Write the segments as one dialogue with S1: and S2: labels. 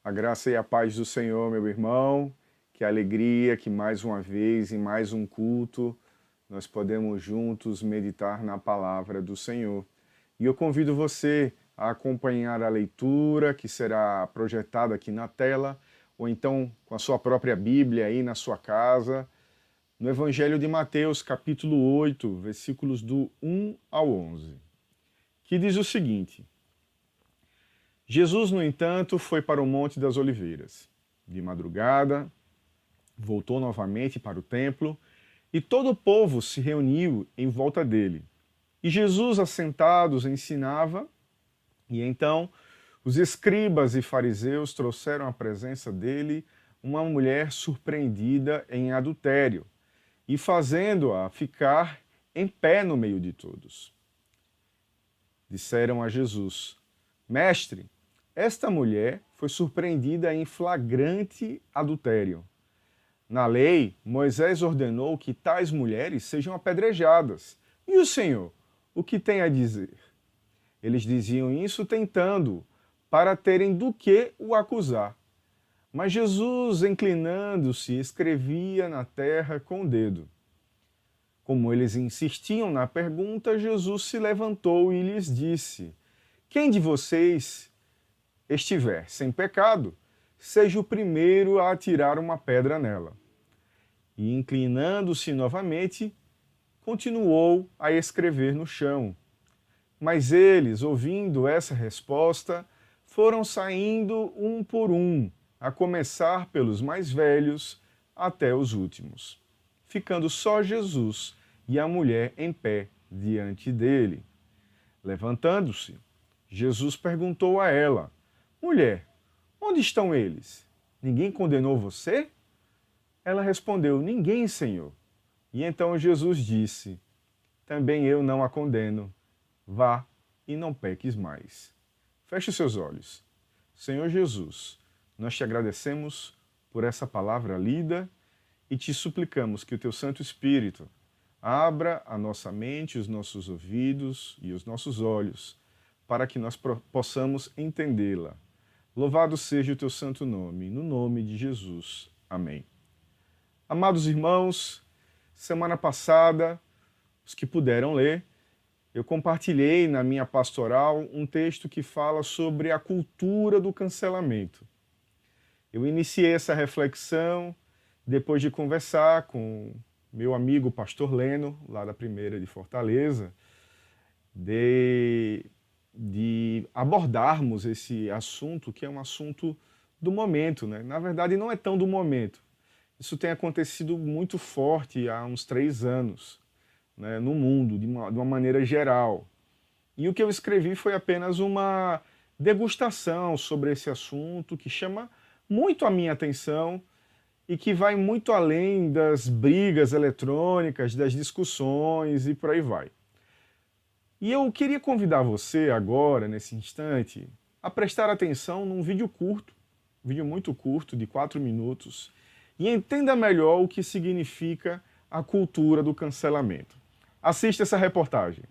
S1: A graça e a paz do Senhor, meu irmão, que alegria que mais uma vez, em mais um culto, nós podemos juntos meditar na palavra do Senhor. E eu convido você a acompanhar a leitura que será projetada aqui na tela, ou então com a sua própria Bíblia aí na sua casa, no Evangelho de Mateus, capítulo 8, versículos do 1 ao 11, que diz o seguinte: Jesus, no entanto, foi para o Monte das Oliveiras. De madrugada, voltou novamente para o templo e todo o povo se reuniu em volta dele. E Jesus, assentados, ensinava, e então os escribas e fariseus trouxeram à presença dele uma mulher surpreendida em adultério e fazendo-a ficar em pé no meio de todos. Disseram a Jesus: Mestre, esta mulher foi surpreendida em flagrante adultério. Na lei, Moisés ordenou que tais mulheres sejam apedrejadas. E o Senhor, o que tem a dizer? Eles diziam isso tentando, para terem do que o acusar. Mas Jesus, inclinando-se, escrevia na terra com o dedo. Como eles insistiam na pergunta, Jesus se levantou e lhes disse: Quem de vocês estiver sem pecado, seja o primeiro a atirar uma pedra nela. E inclinando-se novamente, continuou a escrever no chão. Mas eles, ouvindo essa resposta, foram saindo um por um, a começar pelos mais velhos até os últimos, ficando só Jesus e a mulher em pé diante dele. Levantando-se, Jesus perguntou a ela: Mulher, onde estão eles? Ninguém condenou você? Ela respondeu: Ninguém, Senhor. E então Jesus disse: Também eu não a condeno. Vá e não peques mais. Feche os seus olhos. Senhor Jesus, nós te agradecemos por essa palavra lida e te suplicamos que o teu Santo Espírito abra a nossa mente, os nossos ouvidos e os nossos olhos, para que nós possamos entendê-la. Louvado seja o teu santo nome, no nome de Jesus. Amém. Amados irmãos, semana passada, os que puderam ler, eu compartilhei na minha pastoral um texto que fala sobre a cultura do cancelamento. Eu iniciei essa reflexão depois de conversar com meu amigo pastor Leno, lá da Primeira de Fortaleza, de abordarmos esse assunto, que é um assunto do momento, né? Na verdade, não é tão do momento. Isso tem acontecido muito forte há uns 3 anos, né, no mundo, de uma maneira geral. E o que eu escrevi foi apenas uma degustação sobre esse assunto que chama muito a minha atenção e que vai muito além das brigas eletrônicas, das discussões e por aí vai. E eu queria convidar você agora, nesse instante, a prestar atenção num vídeo curto, vídeo muito curto, de 4 minutos, e entenda melhor o que significa a cultura do cancelamento. Assista essa reportagem.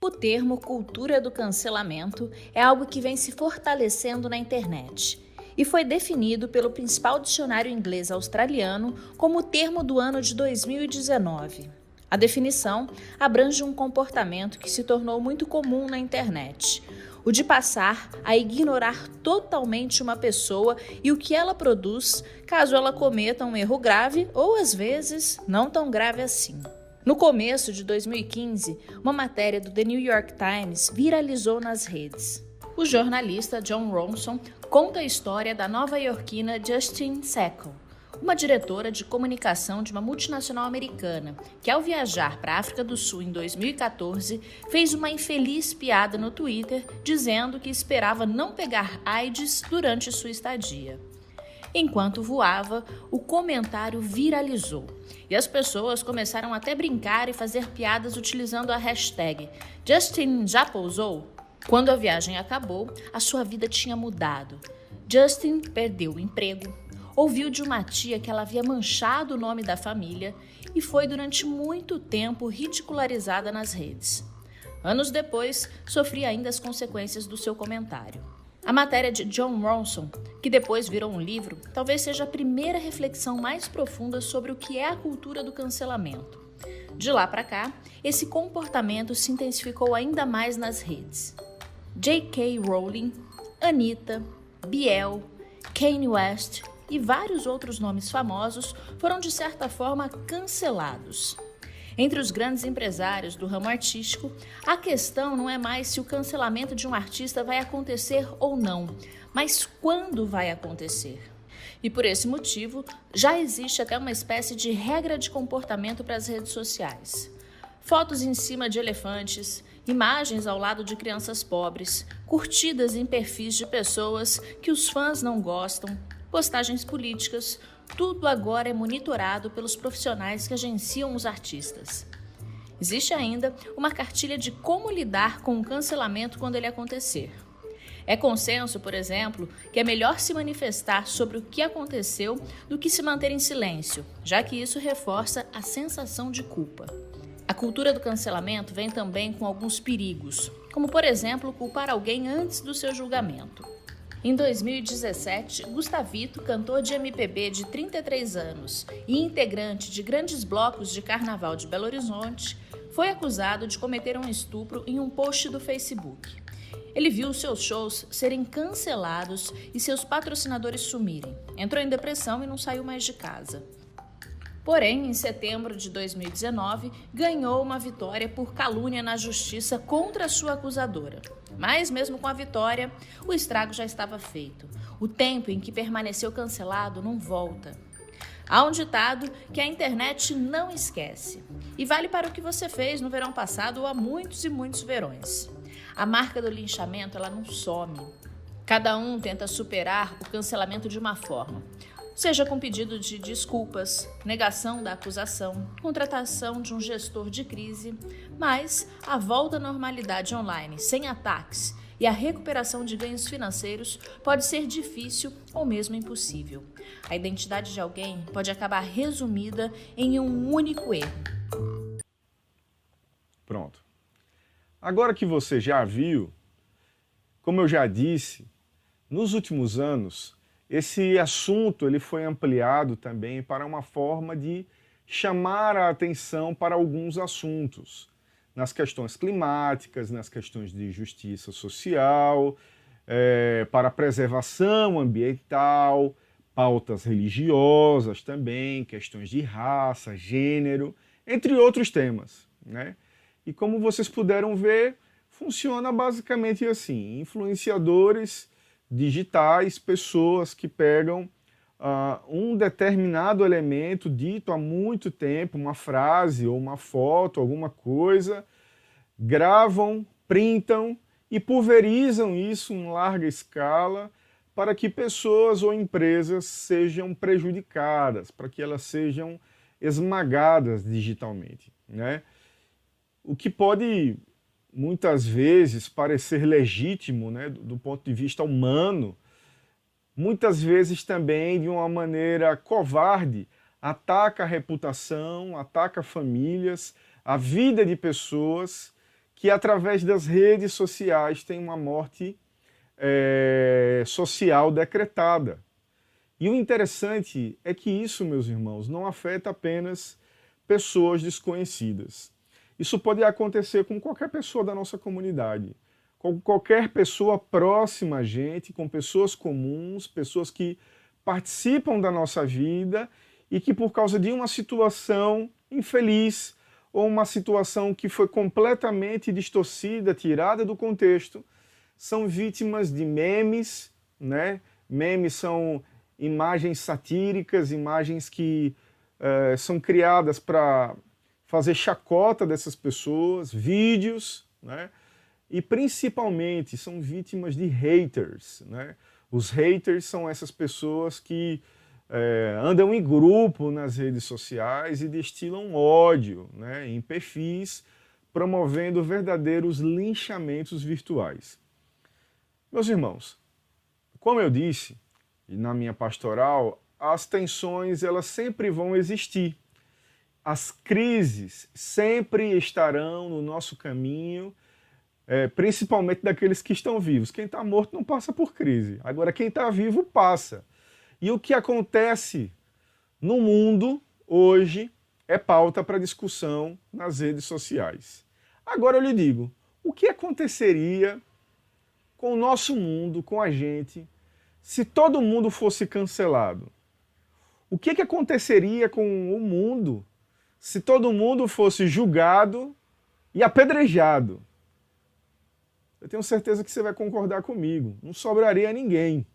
S2: O termo cultura do cancelamento é algo que vem se fortalecendo na internet e foi definido pelo principal dicionário inglês australiano como o termo do ano de 2019. A definição abrange um comportamento que se tornou muito comum na internet, o de passar a ignorar totalmente uma pessoa e o que ela produz, caso ela cometa um erro grave ou, às vezes, não tão grave assim. No começo de 2015, uma matéria do The New York Times viralizou nas redes. O jornalista Jon Ronson conta a história da nova-iorquina Justine Sacco, uma diretora de comunicação de uma multinacional americana, que ao viajar para a África do Sul em 2014, fez uma infeliz piada no Twitter dizendo que esperava não pegar AIDS durante sua estadia. Enquanto voava, o comentário viralizou e as pessoas começaram até a brincar e fazer piadas utilizando a hashtag Justin já pousou? Quando a viagem acabou, a sua vida tinha mudado. Justin perdeu o emprego, ouviu de uma tia que ela havia manchado o nome da família e foi durante muito tempo ridicularizada nas redes. Anos depois, sofria ainda as consequências do seu comentário. A matéria de Jon Ronson, que depois virou um livro, talvez seja a primeira reflexão mais profunda sobre o que é a cultura do cancelamento. De lá para cá, esse comportamento se intensificou ainda mais nas redes. J.K. Rowling, Anitta, Biel, Kanye West e vários outros nomes famosos foram de certa forma cancelados. Entre os grandes empresários do ramo artístico, a questão não é mais se o cancelamento de um artista vai acontecer ou não, mas quando vai acontecer. E por esse motivo, já existe até uma espécie de regra de comportamento para as redes sociais. Fotos em cima de elefantes, imagens ao lado de crianças pobres, curtidas em perfis de pessoas que os fãs não gostam, postagens políticas, tudo agora é monitorado pelos profissionais que agenciam os artistas. Existe ainda uma cartilha de como lidar com o cancelamento quando ele acontecer. É consenso, por exemplo, que é melhor se manifestar sobre o que aconteceu do que se manter em silêncio, já que isso reforça a sensação de culpa. A cultura do cancelamento vem também com alguns perigos, como, por exemplo, culpar alguém antes do seu julgamento. Em 2017, Gustavito, cantor de MPB de 33 anos e integrante de grandes blocos de carnaval de Belo Horizonte, foi acusado de cometer um estupro em um post do Facebook. Ele viu seus shows serem cancelados e seus patrocinadores sumirem. Entrou em depressão e não saiu mais de casa. Porém, em setembro de 2019, ganhou uma vitória por calúnia na justiça contra sua acusadora. Mas, mesmo com a vitória, o estrago já estava feito. O tempo em que permaneceu cancelado não volta. Há um ditado que a internet não esquece. E vale para o que você fez no verão passado ou há muitos e muitos verões. A marca do linchamento, ela não some. Cada um tenta superar o cancelamento de uma forma. Seja com pedido de desculpas, negação da acusação, contratação de um gestor de crise, mas a volta à normalidade online sem ataques e a recuperação de ganhos financeiros pode ser difícil ou mesmo impossível. A identidade de alguém pode acabar resumida em um único erro.
S1: Pronto. Agora que você já viu, como eu já disse, nos últimos anos, esse assunto ele foi ampliado também para uma forma de chamar a atenção para alguns assuntos, nas questões climáticas, nas questões de justiça social, para a preservação ambiental, pautas religiosas também, questões de raça, gênero, entre outros temas, né? E como vocês puderam ver, funciona basicamente assim: influenciadores digitais, pessoas que pegam um determinado elemento dito há muito tempo, uma frase ou uma foto, alguma coisa, gravam, printam e pulverizam isso em larga escala para que pessoas ou empresas sejam prejudicadas, para que elas sejam esmagadas digitalmente, né? O que pode muitas vezes parecer legítimo, né, do ponto de vista humano, muitas vezes também de uma maneira covarde, ataca a reputação, ataca famílias, a vida de pessoas que através das redes sociais têm uma morte social decretada. E o interessante é que isso, meus irmãos, não afeta apenas pessoas desconhecidas. Isso pode acontecer com qualquer pessoa da nossa comunidade, com qualquer pessoa próxima a gente, com pessoas comuns, pessoas que participam da nossa vida e que por causa de uma situação infeliz ou uma situação que foi completamente distorcida, tirada do contexto, são vítimas de memes, né? Memes são imagens satíricas, imagens que são criadas para fazer chacota dessas pessoas, vídeos, né? E principalmente são vítimas de haters, né? Os haters são essas pessoas que andam em grupo nas redes sociais e destilam ódio, né, em perfis, promovendo verdadeiros linchamentos virtuais. Meus irmãos, como eu disse na minha pastoral, as tensões elas sempre vão existir. As crises sempre estarão no nosso caminho principalmente daqueles que estão vivos. Quem está morto não passa por crise. Agora, quem está vivo passa. E o que acontece no mundo hoje é pauta para discussão nas redes sociais. Agora eu lhe digo, o que aconteceria com o nosso mundo, com a gente, se todo mundo fosse cancelado? O que aconteceria com o mundo se todo mundo fosse julgado e apedrejado? Eu tenho certeza que você vai concordar comigo. Não sobraria ninguém,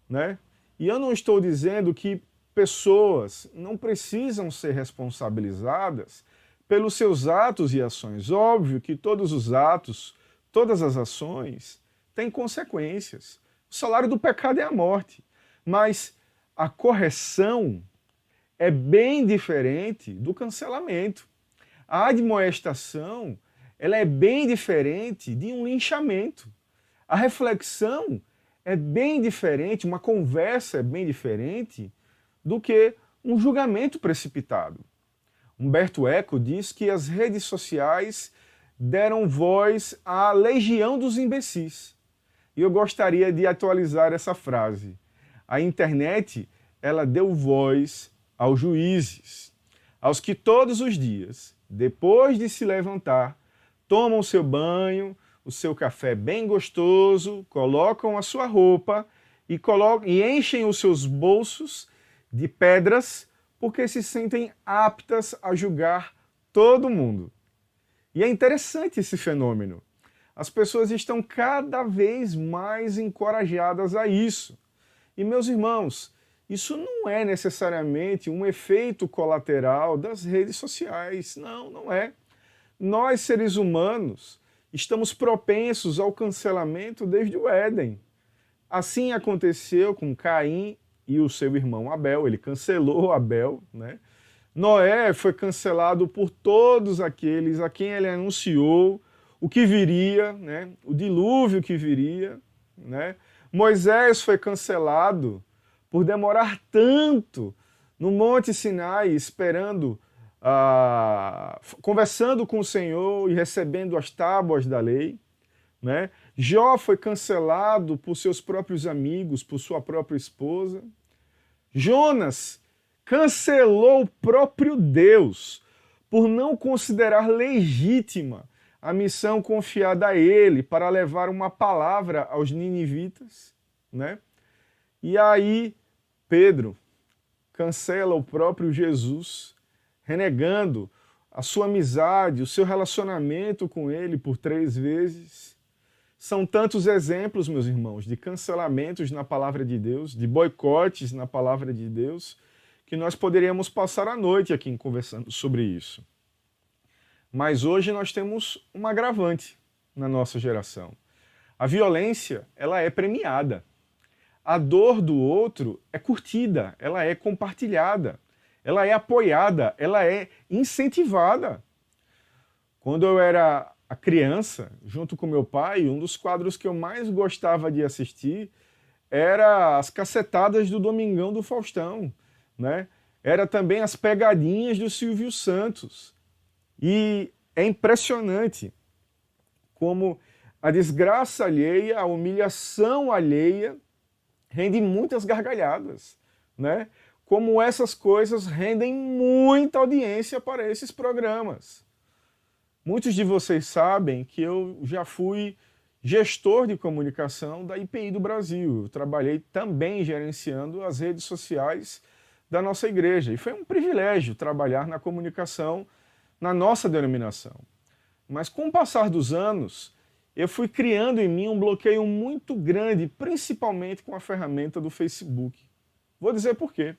S1: né? E eu não estou dizendo que pessoas não precisam ser responsabilizadas pelos seus atos e ações. Óbvio que todos os atos, todas as ações têm consequências. O salário do pecado é a morte. Mas a correção é bem diferente do cancelamento. A admoestação, ela é bem diferente de um linchamento. A reflexão é bem diferente, uma conversa é bem diferente do que um julgamento precipitado. Humberto Eco diz que as redes sociais deram voz à legião dos imbecis. E eu gostaria de atualizar essa frase. A internet, ela deu voz aos juízes, aos que todos os dias, depois de se levantar, tomam o seu banho, o seu café bem gostoso, colocam a sua roupa e enchem os seus bolsos de pedras porque se sentem aptas a julgar todo mundo. E é interessante esse fenômeno. As pessoas estão cada vez mais encorajadas a isso. E, meus irmãos, isso não é necessariamente um efeito colateral das redes sociais. Não, não é. Nós, seres humanos, estamos propensos ao cancelamento desde o Éden. Assim aconteceu com Caim e o seu irmão Abel. Ele cancelou Abel, né? Noé foi cancelado por todos aqueles a quem ele anunciou o que viria, né? O dilúvio que viria, né? Moisés foi cancelado por demorar tanto no Monte Sinai, esperando, conversando com o Senhor e recebendo as tábuas da lei, né? Jó foi cancelado por seus próprios amigos, por sua própria esposa. Jonas cancelou o próprio Deus por não considerar legítima a missão confiada a ele para levar uma palavra aos ninivitas, né? E aí Pedro cancela o próprio Jesus, renegando a sua amizade, o seu relacionamento com ele por 3 vezes. São tantos exemplos, meus irmãos, de cancelamentos na palavra de Deus, de boicotes na palavra de Deus, que nós poderíamos passar a noite aqui conversando sobre isso. Mas hoje nós temos um agravante na nossa geração. A violência, ela é premiada. A dor do outro é curtida, ela é compartilhada, ela é apoiada, ela é incentivada. Quando eu era a criança, junto com meu pai, um dos quadros que eu mais gostava de assistir era as cacetadas do Domingão do Faustão, né? Era também as pegadinhas do Silvio Santos. E é impressionante como a desgraça alheia, a humilhação alheia rende muitas gargalhadas, né? Como essas coisas rendem muita audiência para esses programas. Muitos de vocês sabem que eu já fui gestor de comunicação da IPI do Brasil. Eu trabalhei também gerenciando as redes sociais da nossa igreja. E foi um privilégio trabalhar na comunicação na nossa denominação. Mas com o passar dos anos, eu fui criando em mim um bloqueio muito grande, principalmente com a ferramenta do Facebook. Vou dizer por quê.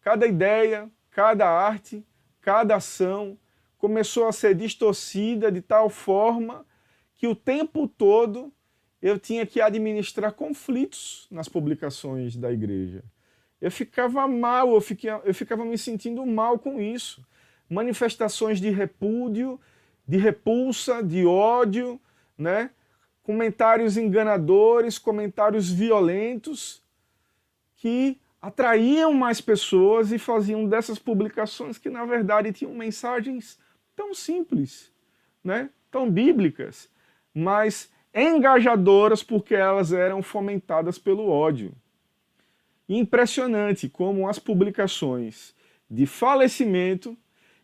S1: Cada ideia, cada arte, cada ação começou a ser distorcida de tal forma que o tempo todo eu tinha que administrar conflitos nas publicações da igreja. Eu ficava mal, eu ficava me sentindo mal com isso. Manifestações de repúdio, de repulsa, de ódio, né? Comentários enganadores, comentários violentos que atraíam mais pessoas e faziam dessas publicações que, na verdade, tinham mensagens tão simples, né? Tão bíblicas, mas engajadoras porque elas eram fomentadas pelo ódio. Impressionante como as publicações de falecimento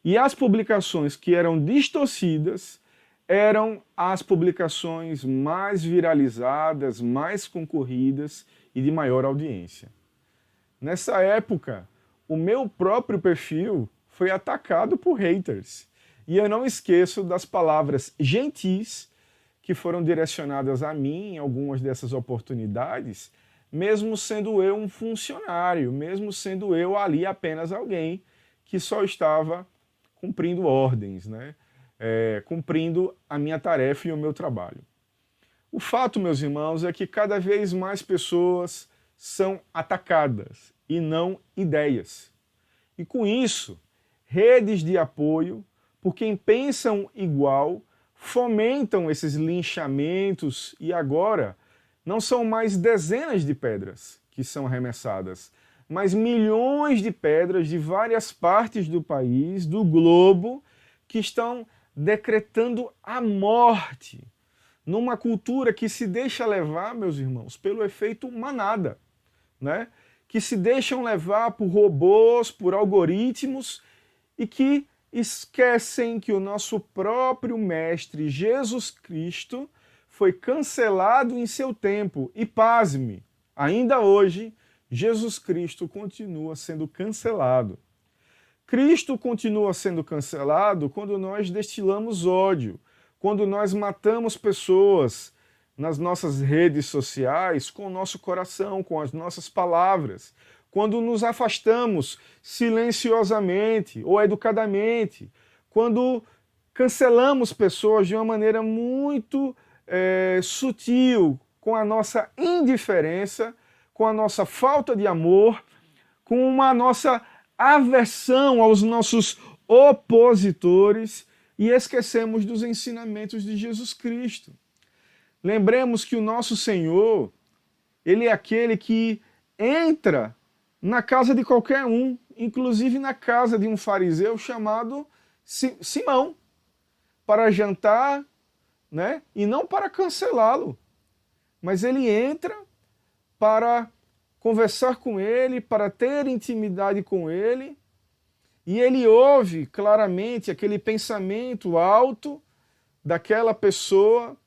S1: e as publicações que eram distorcidas eram as publicações mais viralizadas, mais concorridas e de maior audiência. Nessa época, o meu próprio perfil foi atacado por haters. E eu não esqueço das palavras gentis que foram direcionadas a mim em algumas dessas oportunidades, mesmo sendo eu um funcionário, mesmo sendo eu ali apenas alguém que só estava cumprindo ordens, né? Cumprindo a minha tarefa e o meu trabalho. O fato, meus irmãos, é que cada vez mais pessoas são atacadas e não ideias. E com isso, redes de apoio por quem pensam igual fomentam esses linchamentos e agora não são mais dezenas de pedras que são arremessadas, mas milhões de pedras de várias partes do país, do globo, que estão decretando a morte numa cultura que se deixa levar, meus irmãos, pelo efeito manada, né? Que se deixam levar por robôs, por algoritmos e que esquecem que o nosso próprio Mestre Jesus Cristo foi cancelado em seu tempo. E pasme, ainda hoje, Jesus Cristo continua sendo cancelado. Cristo continua sendo cancelado quando nós destilamos ódio, quando nós matamos pessoas nas nossas redes sociais com o nosso coração, com as nossas palavras, quando nos afastamos silenciosamente ou educadamente, quando cancelamos pessoas de uma maneira muito sutil, com a nossa indiferença, com a nossa falta de amor, com a nossa aversão aos nossos opositores e esquecemos dos ensinamentos de Jesus Cristo. Lembremos que o nosso Senhor, Ele é aquele que entra na casa de qualquer um, inclusive na casa de um fariseu chamado Simão, para jantar, né? E não para cancelá-lo, mas ele entra para conversar com ele, para ter intimidade com ele, e ele ouve claramente aquele pensamento alto daquela pessoa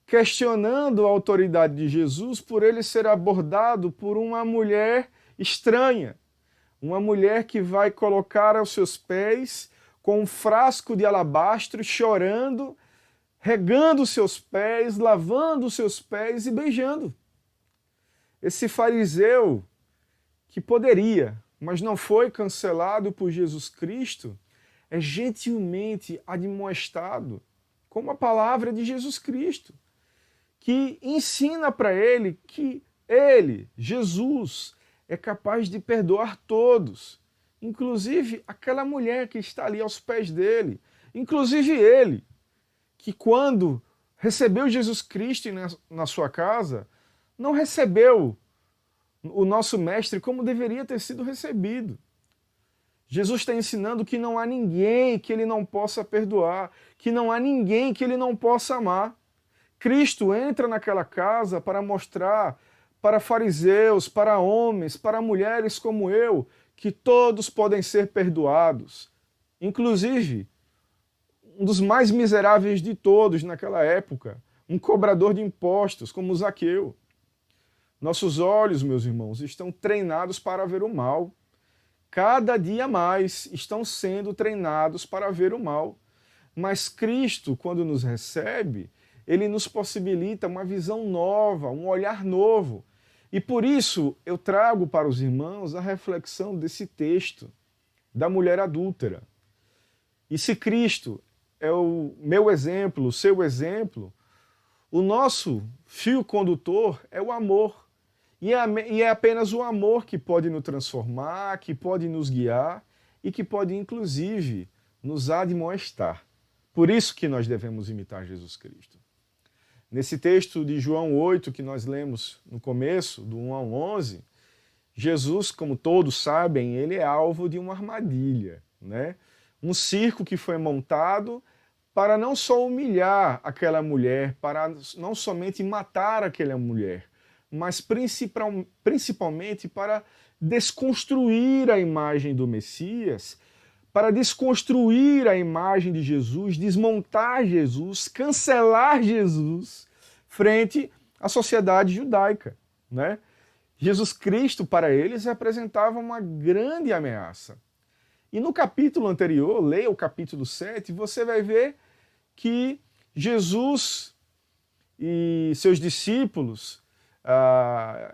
S1: questionando a autoridade de Jesus por ele ser abordado por uma mulher estranha, uma mulher que vai colocar aos seus pés com um frasco de alabastro, chorando, regando os seus pés, lavando os seus pés e beijando. Esse fariseu que poderia, mas não foi cancelado por Jesus Cristo, é gentilmente admoestado com a palavra de Jesus Cristo, que ensina para ele que ele, Jesus, é capaz de perdoar todos, inclusive aquela mulher que está ali aos pés dele, inclusive ele, que quando recebeu Jesus Cristo na sua casa, não recebeu o nosso mestre como deveria ter sido recebido. Jesus está ensinando que não há ninguém que ele não possa perdoar, que não há ninguém que ele não possa amar. Cristo entra naquela casa para mostrar para fariseus, para homens, para mulheres como eu, que todos podem ser perdoados. Inclusive, um dos mais miseráveis de todos naquela época, um cobrador de impostos como Zaqueu. Nossos olhos, meus irmãos, estão treinados para ver o mal. Cada dia mais estão sendo treinados para ver o mal. Mas Cristo, quando nos recebe, ele nos possibilita uma visão nova, um olhar novo. E por isso eu trago para os irmãos a reflexão desse texto da mulher adúltera. E se Cristo é o meu exemplo, o seu exemplo, o nosso fio condutor é o amor. E é apenas o amor que pode nos transformar, que pode nos guiar e que pode, inclusive, nos admoestar. Por isso que nós devemos imitar Jesus Cristo. Nesse texto de João 8, que nós lemos no começo, do 1 ao 11, Jesus, como todos sabem, ele é alvo de uma armadilha, né? Um circo que foi montado para não só humilhar aquela mulher, para não somente matar aquela mulher, mas principalmente para desconstruir a imagem do Messias, para desconstruir a imagem de Jesus, desmontar Jesus, cancelar Jesus frente à sociedade judaica, né? Jesus Cristo, para eles, representava uma grande ameaça. E no capítulo anterior, leia o capítulo 7, você vai ver que Jesus e seus discípulos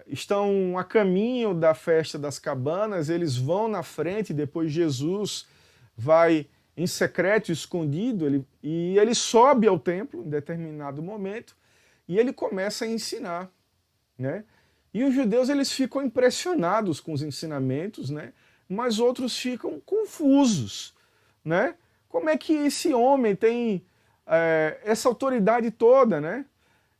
S1: estão a caminho da festa das cabanas, eles vão na frente, depois Jesus vai em secreto, escondido, e ele sobe ao templo em determinado momento e ele começa a ensinar, né? E os judeus eles ficam impressionados com os ensinamentos, né? Mas outros ficam confusos, né? Como é que esse homem tem essa autoridade toda, né?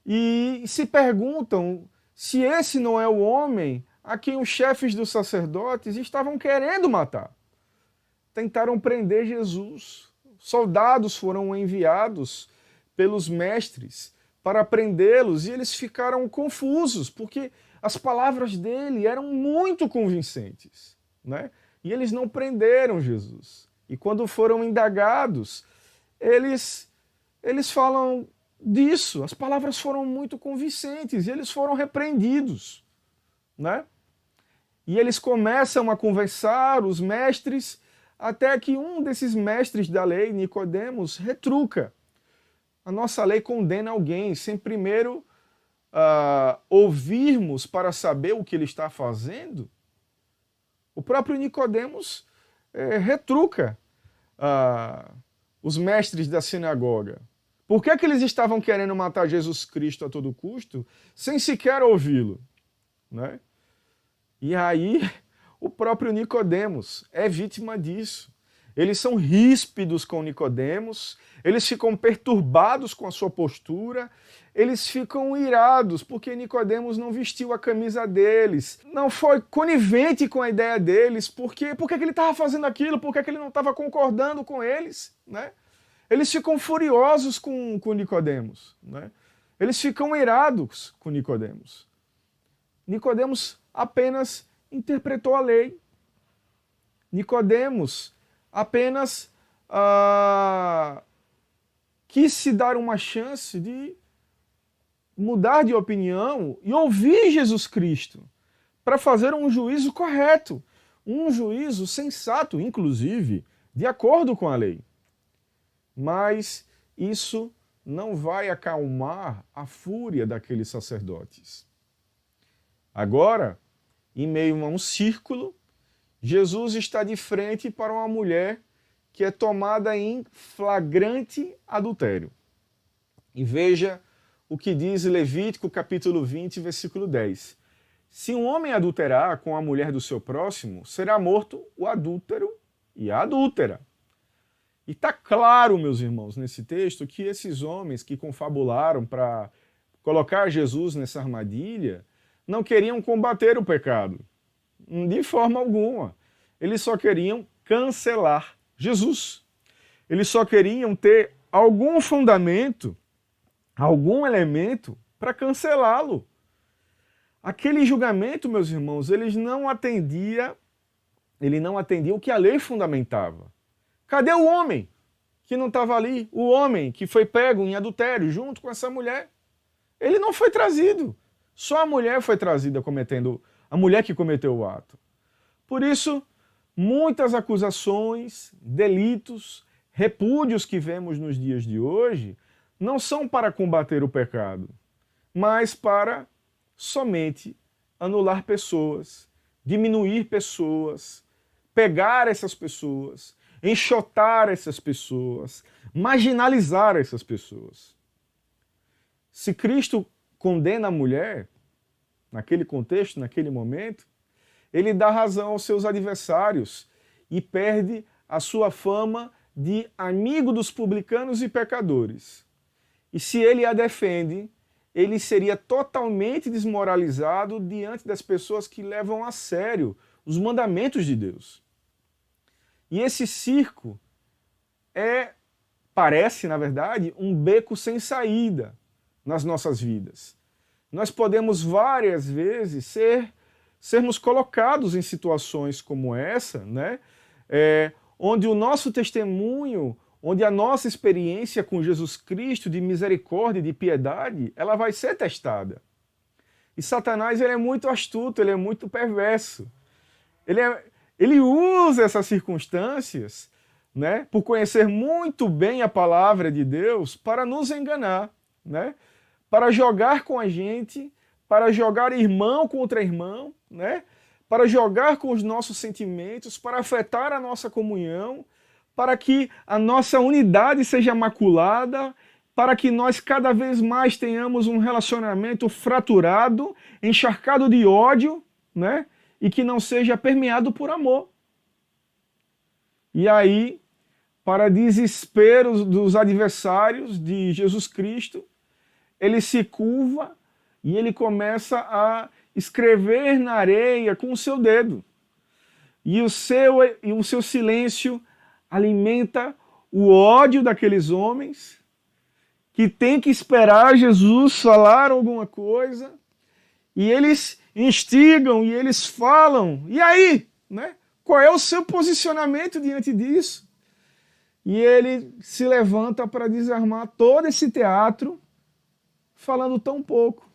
S1: E se perguntam se esse não é o homem a quem os chefes dos sacerdotes estavam querendo matar. Tentaram prender Jesus. Soldados foram enviados pelos mestres para prendê-los e eles ficaram confusos, porque as palavras dele eram muito convincentes, né? E eles não prenderam Jesus. E quando foram indagados, eles falam disso. As palavras foram muito convincentes e eles foram repreendidos, né? E eles começam a conversar, os mestres, até que um desses mestres da lei, Nicodemos, retruca. A nossa lei condena alguém sem primeiro ouvirmos para saber o que ele está fazendo. O próprio Nicodemos retruca os mestres da sinagoga. Por que eles estavam querendo matar Jesus Cristo a todo custo, sem sequer ouvi-lo, né? E aí, o próprio Nicodemos é vítima disso. Eles são ríspidos com Nicodemos, eles ficam perturbados com a sua postura, eles ficam irados porque Nicodemos não vestiu a camisa deles, não foi conivente com a ideia deles, por que ele estava fazendo aquilo, por que ele não estava concordando com eles, né? Eles ficam furiosos com Nicodemos, né? Eles ficam irados com Nicodemos. Nicodemos apenas interpretou a lei. Nicodemos apenas quis se dar uma chance de mudar de opinião e ouvir Jesus Cristo para fazer um juízo correto, um juízo sensato, inclusive, de acordo com a lei. Mas isso não vai acalmar a fúria daqueles sacerdotes. Agora, em meio a um círculo, Jesus está de frente para uma mulher que é tomada em flagrante adultério. E veja o que diz Levítico capítulo 20, versículo 10. Se um homem adulterar com a mulher do seu próximo, será morto o adúltero e a adúltera. E está claro, meus irmãos, nesse texto, que esses homens que confabularam para colocar Jesus nessa armadilha não queriam combater o pecado, de forma alguma. Eles só queriam cancelar Jesus. Eles só queriam ter algum fundamento, algum elemento para cancelá-lo. Aquele julgamento, meus irmãos, ele não atendia o que a lei fundamentava. Cadê o homem que não estava ali? O homem que foi pego em adultério junto com essa mulher? Ele não foi trazido. Só a mulher foi trazida a mulher que cometeu o ato. Por isso, muitas acusações, delitos, repúdios que vemos nos dias de hoje não são para combater o pecado, mas para somente anular pessoas, diminuir pessoas, pegar essas pessoas, enxotar essas pessoas, marginalizar essas pessoas. Se Cristo condena a mulher, naquele contexto, naquele momento, ele dá razão aos seus adversários e perde a sua fama de amigo dos publicanos e pecadores. E se ele a defende, ele seria totalmente desmoralizado diante das pessoas que levam a sério os mandamentos de Deus. E esse circo é parece, na verdade, um beco sem saída nas nossas vidas. Nós podemos várias vezes sermos colocados em situações como essa, né? Onde o nosso testemunho, onde a nossa experiência com Jesus Cristo de misericórdia e de piedade, ela vai ser testada. E Satanás, ele é muito astuto, ele é muito perverso. Ele usa essas circunstâncias, né, por conhecer muito bem a palavra de Deus, para nos enganar, né, para jogar com a gente, para jogar irmão contra irmão, né, para jogar com os nossos sentimentos, para afetar a nossa comunhão, para que a nossa unidade seja maculada, para que nós cada vez mais tenhamos um relacionamento fraturado, encharcado de ódio, né? E que não seja permeado por amor. E aí, para desespero dos adversários de Jesus Cristo, ele se curva e ele começa a escrever na areia com o seu dedo. E o seu silêncio alimenta o ódio daqueles homens que tem que esperar Jesus falar alguma coisa, e eles instigam e eles falam. E aí, né? Qual é o seu posicionamento diante disso? E ele se levanta para desarmar todo esse teatro, falando tão pouco.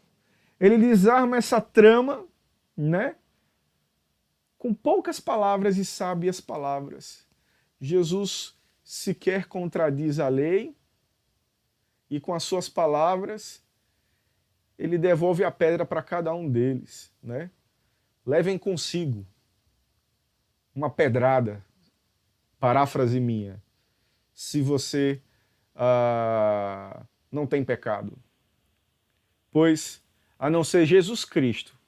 S1: Ele desarma essa trama, né? Com poucas palavras e sábias palavras. Jesus sequer contradiz a lei, e com as suas palavras, ele devolve a pedra para cada um deles, né? Levem consigo uma pedrada, paráfrase minha, se você não tem pecado. Pois, a não ser Jesus Cristo,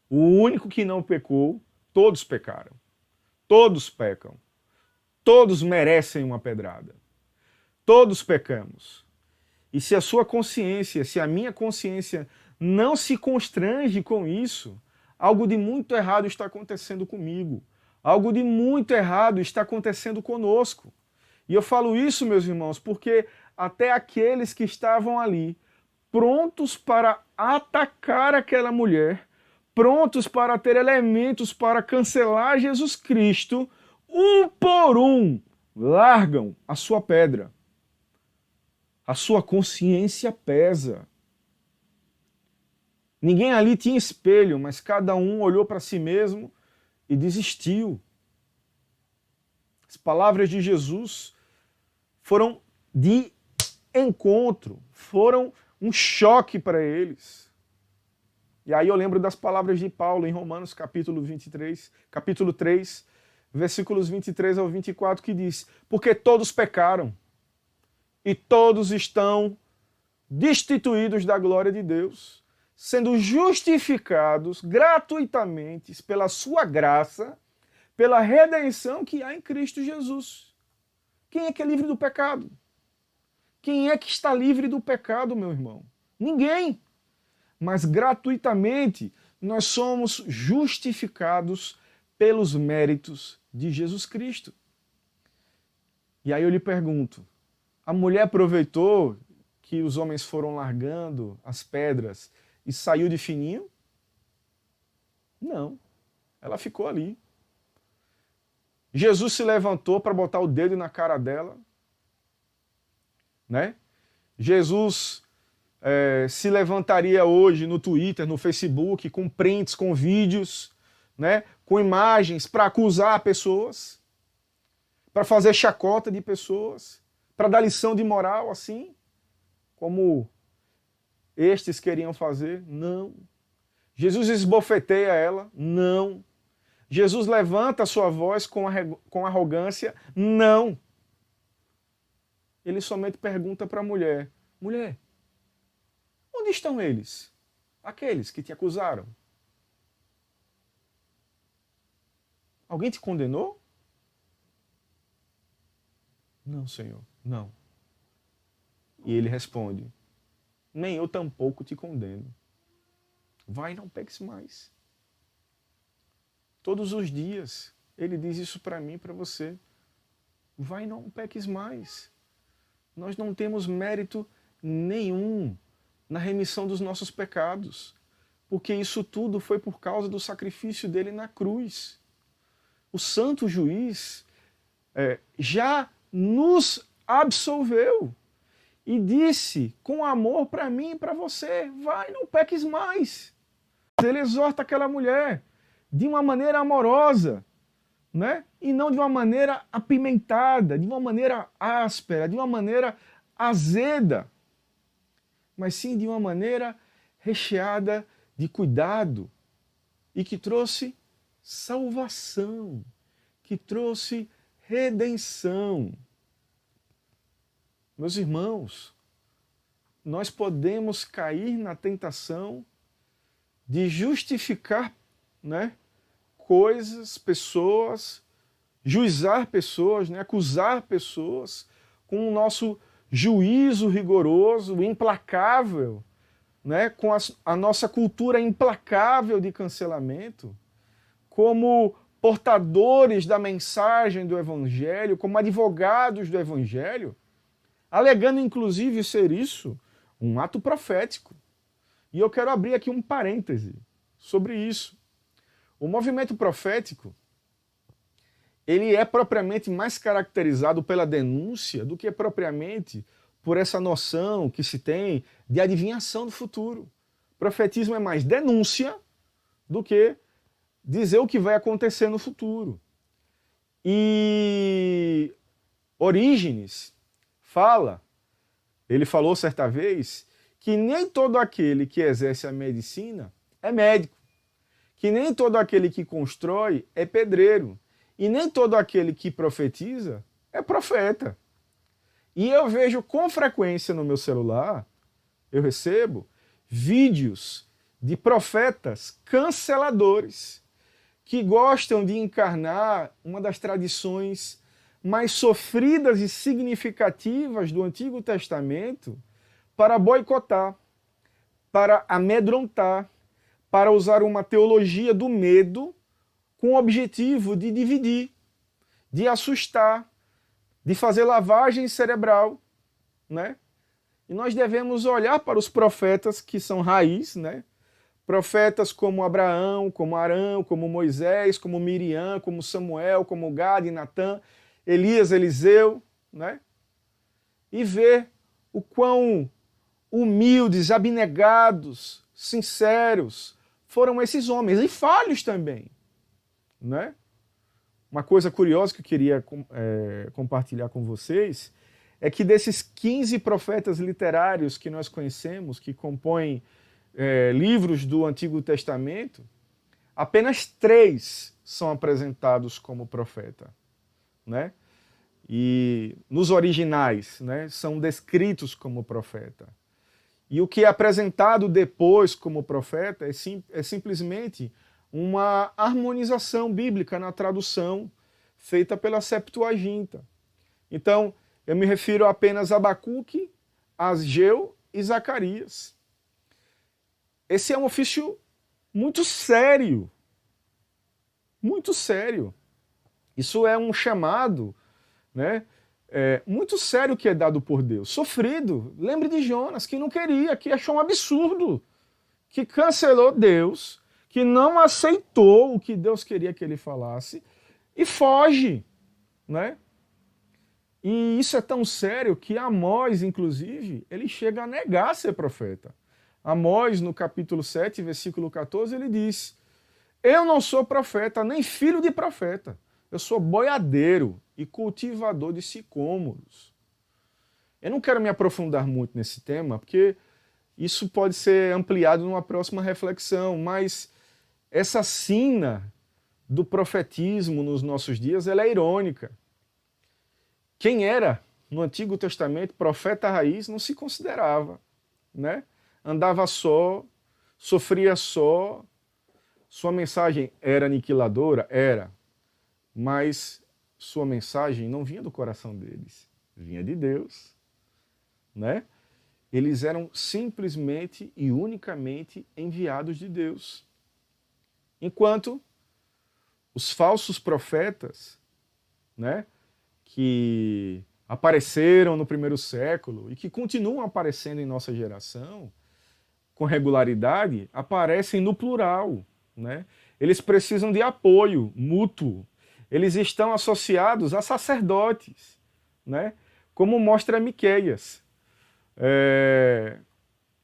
S1: o único que não pecou, todos pecaram. Todos pecam. Todos merecem uma pedrada. Todos pecamos. E se a sua consciência, se a minha consciência não se constrange com isso, algo de muito errado está acontecendo comigo. Algo de muito errado está acontecendo conosco. E eu falo isso, meus irmãos, porque até aqueles que estavam ali, prontos para atacar aquela mulher, prontos para ter elementos para cancelar Jesus Cristo, um por um, largam a sua pedra. A sua consciência pesa. Ninguém ali tinha espelho, mas cada um olhou para si mesmo e desistiu. As palavras de Jesus foram de encontro, foram um choque para eles. E aí eu lembro das palavras de Paulo em Romanos capítulo 3, versículos 23 ao 24, que diz: porque todos pecaram e todos estão destituídos da glória de Deus, sendo justificados gratuitamente pela sua graça, pela redenção que há em Cristo Jesus. Quem é que é livre do pecado? Quem é que está livre do pecado, meu irmão? Ninguém. Mas gratuitamente nós somos justificados pelos méritos de Jesus Cristo. E aí eu lhe pergunto, a mulher aproveitou que os homens foram largando as pedras e saiu de fininho? Não, ela ficou ali. Jesus se levantou para botar o dedo na cara dela, né? Jesus se levantaria hoje no Twitter, no Facebook, com prints, com vídeos, né? Com imagens para acusar pessoas, para fazer chacota de pessoas, para dar lição de moral, assim, como estes queriam fazer? Não. Jesus esbofeteia ela? Não. Jesus levanta a sua voz com arrogância? Não. Ele somente pergunta para a mulher: mulher, onde estão eles? Aqueles que te acusaram? Alguém te condenou? Não, Senhor, não. E ele responde: nem eu tampouco te condeno. Vai e não peques mais. Todos os dias ele diz isso para mim e para você. Vai e não peques mais. nós não temos mérito nenhum na remissão dos nossos pecados, porque isso tudo foi por causa do sacrifício dele na cruz. O santo juiz já nos absolveu e disse com amor para mim e para você: vai, não peques mais. Ele exorta aquela mulher de uma maneira amorosa, né? E não de uma maneira apimentada, de uma maneira áspera, de uma maneira azeda, mas sim de uma maneira recheada de cuidado e que trouxe salvação, que trouxe redenção. Meus irmãos, nós podemos cair na tentação de justificar, né, coisas, pessoas, juizar pessoas, né, acusar pessoas com o nosso juízo rigoroso, implacável, né, com a nossa cultura implacável de cancelamento, como portadores da mensagem do Evangelho, como advogados do Evangelho, alegando inclusive ser isso um ato profético. E eu quero abrir aqui um parêntese sobre isso. O movimento profético, ele é propriamente mais caracterizado pela denúncia do que propriamente por essa noção que se tem de adivinhação do futuro. Profetismo é mais denúncia do que dizer o que vai acontecer no futuro. E Orígenes ele falou certa vez que nem todo aquele que exerce a medicina é médico, que nem todo aquele que constrói é pedreiro, e nem todo aquele que profetiza é profeta. E eu vejo com frequência no meu celular, eu recebo vídeos de profetas canceladores que gostam de encarnar uma das tradições mais sofridas e significativas do Antigo Testamento para boicotar, para amedrontar, para usar uma teologia do medo com o objetivo de dividir, de assustar, de fazer lavagem cerebral, né? E nós devemos olhar para os profetas que são raiz, né? Profetas como Abraão, como Arão, como Moisés, como Miriam, como Samuel, como Gad e Natã, Elias, Eliseu, né? E ver o quão humildes, abnegados, sinceros foram esses homens, e falhos também, né? Uma coisa curiosa que eu queria compartilhar com vocês é que desses 15 profetas literários que nós conhecemos, que compõem livros do Antigo Testamento, apenas 3 são apresentados como profeta, né? E nos originais, né, são descritos como profeta. E o que é apresentado depois como profeta é simplesmente uma harmonização bíblica na tradução feita pela Septuaginta. Então, eu me refiro apenas a Abacuque, Ageu e Zacarias. Esse é um ofício muito sério. Muito sério. Isso é um chamado, né, muito sério que é dado por Deus. Sofrido. Lembre de Jonas, que não queria, que achou um absurdo, que cancelou Deus, que não aceitou o que Deus queria que ele falasse e foge, né? E isso é tão sério que Amós, inclusive, ele chega a negar ser profeta. Amós, no capítulo 7, versículo 14, ele diz: eu não sou profeta, nem filho de profeta. Eu sou boiadeiro e cultivador de sicômoros. Eu não quero me aprofundar muito nesse tema, porque isso pode ser ampliado numa próxima reflexão, mas essa sina do profetismo nos nossos dias, ela é irônica. Quem era, no Antigo Testamento, profeta raiz, não se considerava, né? Andava só, sofria só, sua mensagem era aniquiladora? Era. Mas sua mensagem não vinha do coração deles, vinha de Deus, né? Eles eram simplesmente e unicamente enviados de Deus. Enquanto os falsos profetas, né, que apareceram no primeiro século e que continuam aparecendo em nossa geração com regularidade, aparecem no plural, né? Eles precisam de apoio mútuo. Eles estão associados a sacerdotes, né? Como mostra Miqueias.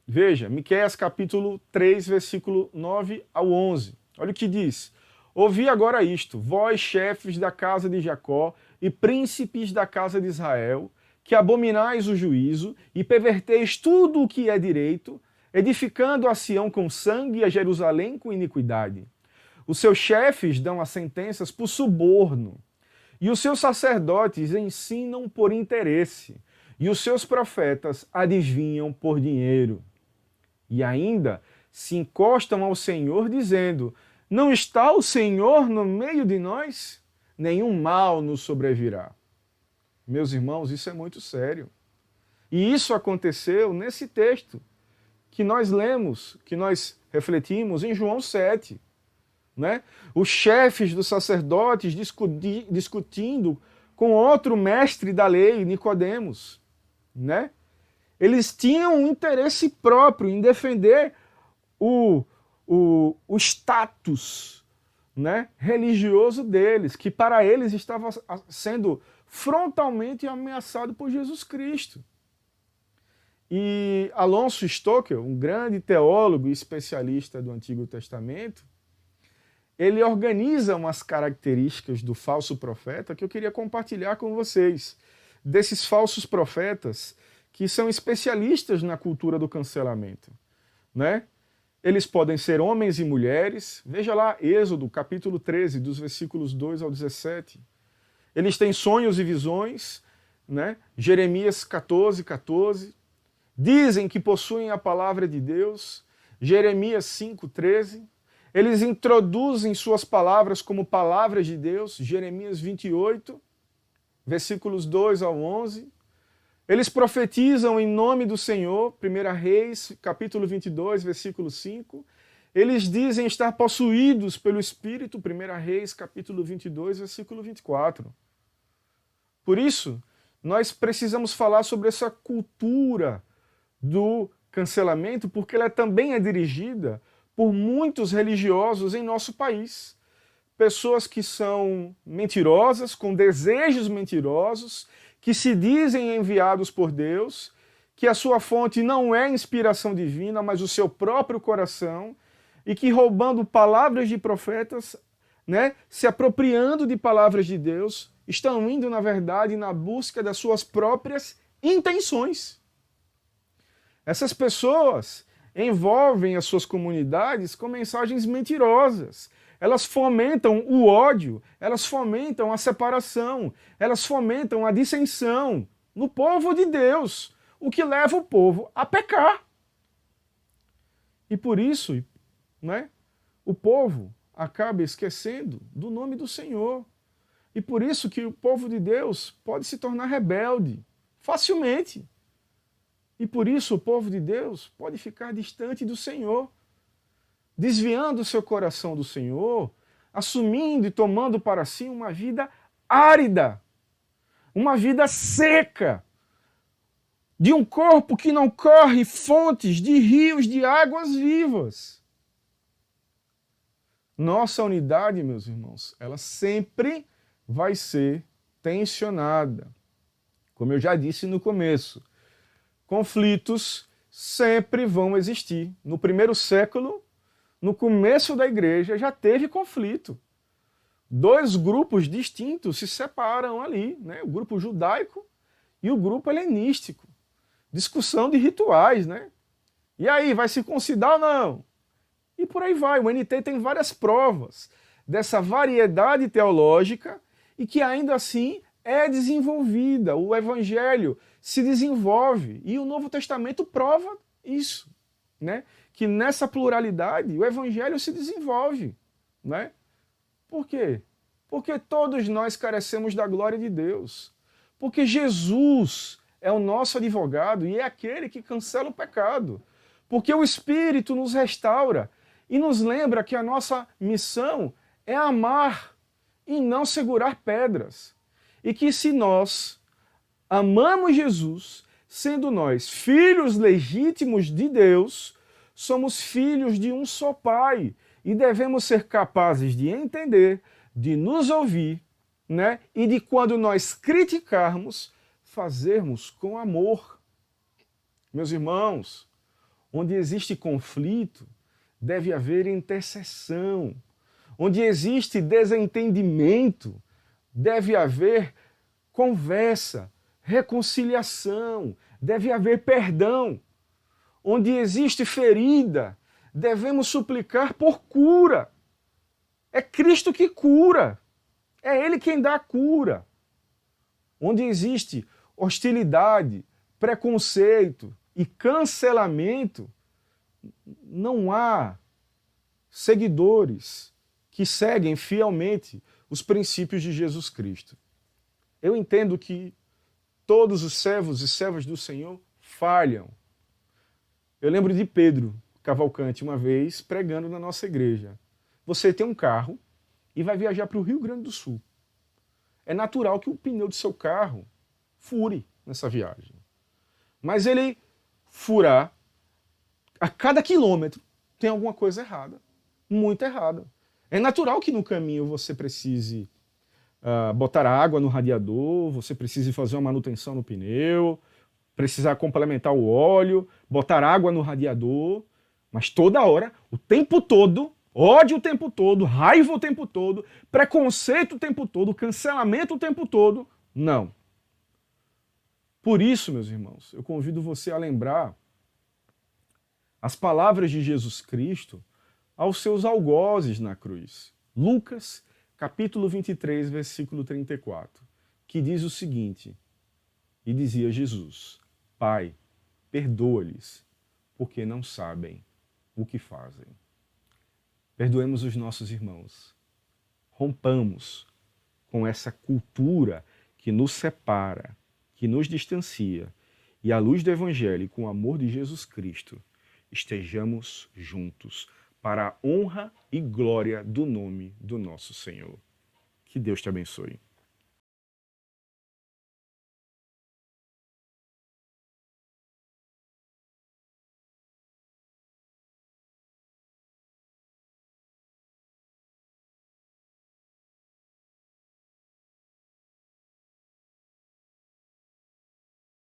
S1: Veja, Miqueias capítulo 3, versículo 9 ao 11. Olha o que diz. Ouvi agora isto, vós, chefes da casa de Jacó e príncipes da casa de Israel, que abominais o juízo e perverteis tudo o que é direito, edificando a Sião com sangue e a Jerusalém com iniquidade. Os seus chefes dão as sentenças por suborno, e os seus sacerdotes ensinam por interesse, e os seus profetas adivinham por dinheiro. E ainda se encostam ao Senhor dizendo, não está o Senhor no meio de nós? Nenhum mal nos sobrevirá. Meus irmãos, isso é muito sério. E isso aconteceu nesse texto que nós lemos, que nós refletimos em João 7. Né? Os chefes dos sacerdotes discutindo com outro mestre da lei, Nicodemos. Né? Eles tinham um interesse próprio em defender o status, né, religioso deles, que para eles estava sendo frontalmente ameaçado por Jesus Cristo. E Alonso Stoker, um grande teólogo e especialista do Antigo Testamento, ele organiza umas características do falso profeta que eu queria compartilhar com vocês, desses falsos profetas que são especialistas na cultura do cancelamento, né? Eles podem ser homens e mulheres. Veja lá, Êxodo, capítulo 13, dos versículos 2 ao 17. Eles têm sonhos e visões, né? Jeremias 14, 14. Dizem que possuem a palavra de Deus. Jeremias 5, 13. Eles introduzem suas palavras como palavras de Deus. Jeremias 28, versículos 2 ao 11. Eles profetizam em nome do Senhor, 1 Reis, capítulo 22, versículo 5. Eles dizem estar possuídos pelo Espírito, 1 Reis, capítulo 22, versículo 24. Por isso, nós precisamos falar sobre essa cultura do cancelamento, porque ela também é dirigida por muitos religiosos em nosso país. Pessoas que são mentirosas, com desejos mentirosos, que se dizem enviados por Deus, que a sua fonte não é inspiração divina, mas o seu próprio coração, e que roubando palavras de profetas, né, se apropriando de palavras de Deus, estão indo, na verdade, na busca das suas próprias intenções. Essas pessoas envolvem as suas comunidades com mensagens mentirosas. Elas fomentam o ódio, elas fomentam a separação, elas fomentam a dissensão no povo de Deus, o que leva o povo a pecar. E por isso, né, o povo acaba esquecendo do nome do Senhor. E por isso que o povo de Deus pode se tornar rebelde facilmente. E por isso o povo de Deus pode ficar distante do Senhor, desviando o seu coração do Senhor, assumindo e tomando para si uma vida árida, uma vida seca, de um corpo que não corre fontes de rios de águas vivas. Nossa unidade, meus irmãos, ela sempre vai ser tensionada. Como eu já disse no começo, conflitos sempre vão existir. No primeiro século, no começo da igreja, já teve conflito. Dois grupos distintos se separam ali, né? O grupo judaico e o grupo helenístico. Discussão de rituais, né? E aí, vai circuncidar ou não? E por aí vai. O NT tem várias provas dessa variedade teológica e que ainda assim é desenvolvida. O Evangelho se desenvolve e o Novo Testamento prova isso, né? Que nessa pluralidade o Evangelho se desenvolve, né? Por quê? Porque todos nós carecemos da glória de Deus. Porque Jesus é o nosso advogado e é aquele que cancela o pecado. Porque o Espírito nos restaura e nos lembra que a nossa missão é amar e não segurar pedras. E que se nós amamos Jesus, sendo nós filhos legítimos de Deus, somos filhos de um só Pai e devemos ser capazes de entender, de nos ouvir, né? E de quando nós criticarmos, fazermos com amor. Meus irmãos, onde existe conflito, deve haver intercessão. Onde existe desentendimento, deve haver conversa, reconciliação, deve haver perdão. Onde existe ferida, devemos suplicar por cura. É Cristo que cura. É Ele quem dá a cura. Onde existe hostilidade, preconceito e cancelamento, não há seguidores que seguem fielmente os princípios de Jesus Cristo. Eu entendo que todos os servos e servas do Senhor falham. Eu lembro de Pedro Cavalcante uma vez pregando na nossa igreja. Você tem um carro e vai viajar para o Rio Grande do Sul. É natural que o pneu do seu carro fure nessa viagem. Mas ele furar, a cada quilômetro tem alguma coisa errada, muito errada. É natural que no caminho você precise botar água no radiador, você precise fazer uma manutenção no pneu, precisar complementar o óleo, botar água no radiador, mas toda hora, o tempo todo, ódio o tempo todo, raiva o tempo todo, preconceito o tempo todo, cancelamento o tempo todo, não. Por isso, meus irmãos, eu convido você a lembrar as palavras de Jesus Cristo aos seus algozes na cruz. Lucas, capítulo 23, versículo 34, que diz o seguinte: e dizia Jesus: Pai, perdoa-lhes, porque não sabem o que fazem. Perdoemos os nossos irmãos. Rompamos com essa cultura que nos separa, que nos distancia, e à luz do Evangelho e com o amor de Jesus Cristo, estejamos juntos para a honra e glória do nome do nosso Senhor. Que Deus te abençoe.